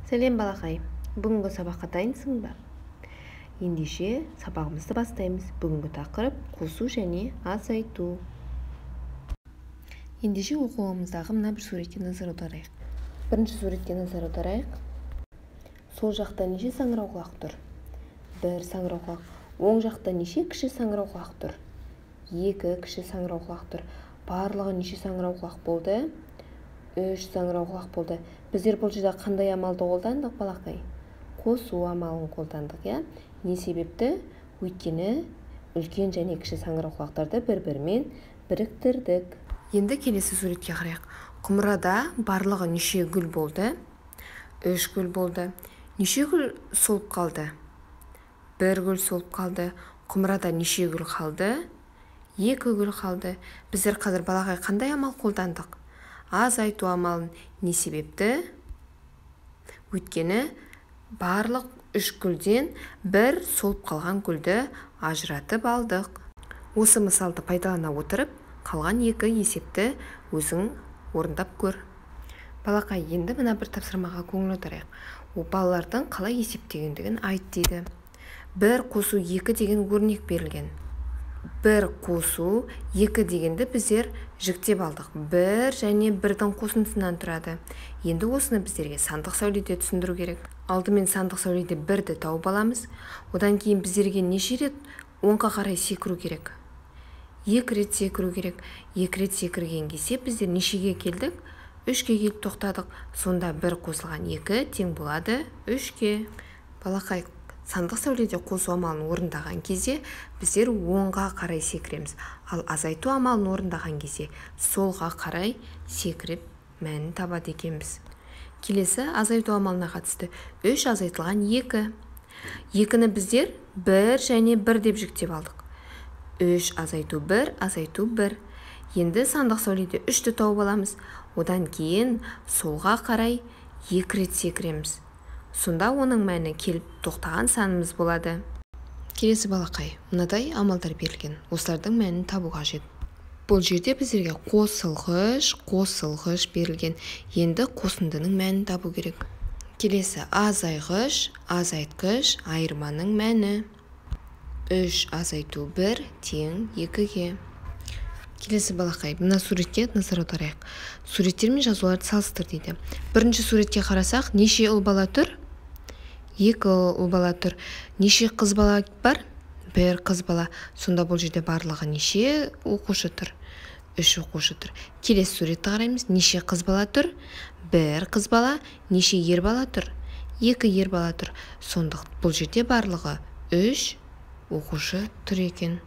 Сәлем балақай, бүгінгі сабаққа дайынсың ба? Ендеше сабағымызды бастаймыз. Бүгінгі тақырып қосу және азайту. Ендеше оқуымыздағы мына бір суретке назар аударайық. Бірінші суретке назар аударайық. Сол жақта неше саңырауқұлақ тұр? Бір саңырауқұлақ. Оң жақта неше кіші саңырауқұлақ тұр? Екі кіші саңырауқұлақ тұр. Барлығы неше саңырауқұлақ болды? 3 саңырауқұлақ болды. Біздер бұл жерде қандай амалды қолдандық балақай? Қосу амалын қолдандық, иә? Не себепті? Өйткені үлкен және кіші саңырауқұлақтарды бір-бірімен біріктірдік. Енді келесі суретке қарайық. Құмырада барлығы неше гүл болды? 3 гүл болды. Неше гүл солып қалды? 1 гүл солып қалды. Құмырада неше гүл қалды? 2 гүл қалды. Біздер қазір балақай қандай амал қолдандық? Азайту амалын. Не себепті? Өйткені барлық 3 гүлден 1 солып қалған гүлді ажыратып алдық. Осы мысалды пайдалана отырып, қалған 2 есепті өзің орындап көр. Балақай, енді мына бір тапсырмаға көңіл аударайық. Балалардың қалай есептегендігін айт дейді. 1 қосу 2 деген өрнек берілген. 1 қосу 2 дегенді біздер жіктеп алдық. 1 және 1-дің қосындысынан тұрады. Енді осыны біздерге сандық сәуледе түсіндіру керек. Алдымен сандық сәуледе 1-ді тауып аламыз. Одан кейін біздерге неше рет оңға қарай секіру керек? 2 рет секіру керек. 2 рет секірген кезде біздер нешеге келдік? 3-ке келіп тоқтадық. Сонда 1 қосылған 2 тең болады 3-ке. Балақай, сандық сәуледе қосу амалын орындаған кезде біздер оңға қарай секіреміз. Ал азайту амалын орындаған кезде солға қарай секіріп мәнін табады екенбіз. Келесі азайту амалына қатысты 3 азайтылған 2. 2-ні біздер 1 және 1 деп жіктеп алдық. 3 азайту 1, азайту 1. Енді сандық сәуледе 3-ті тауып аламыз. Одан кейін солға қарай 2 рет секіреміз. Сонда оның мәні келіп тоқтаған санымыз болады. Келесі балақай, мынадай амалдар берілген. Осылардың мәнін табу қажет. Бұл жерде біздерге қосылғыш берілген. Енді қосындының мәнін табу керек. Келесі азайғыш, азайтқыш, айырманың мәні. 3 азайту 1 тең 2-ге. Келесі балақай, мына суретке назар аударайық. Суреттер мен жазуларды салыстыр дейді. Бірінші суретке қарасақ, неше ұл бала тұр? 2 ұл бала тұр. Неше қыз бала бар? 1 қыз бала. Сонда бұл жерде барлығы неше оқушы тұр? 3 оқушы тұр. Келесі суретті қараймыз. Неше қыз бала тұр? 1 қыз бала. Неше ер бала тұр? 2 ер бала тұр. Сондық бұл жерде барлығы 3 оқушы тұр екен.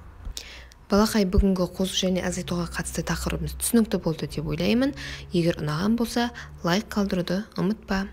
Балақай, бүгінгі қосу және азайтуға қатысты тақырыбымыз түсінікті болды деп ойлаймын. Егер ұнаған болса, лайк қалдыруды ұмытпа.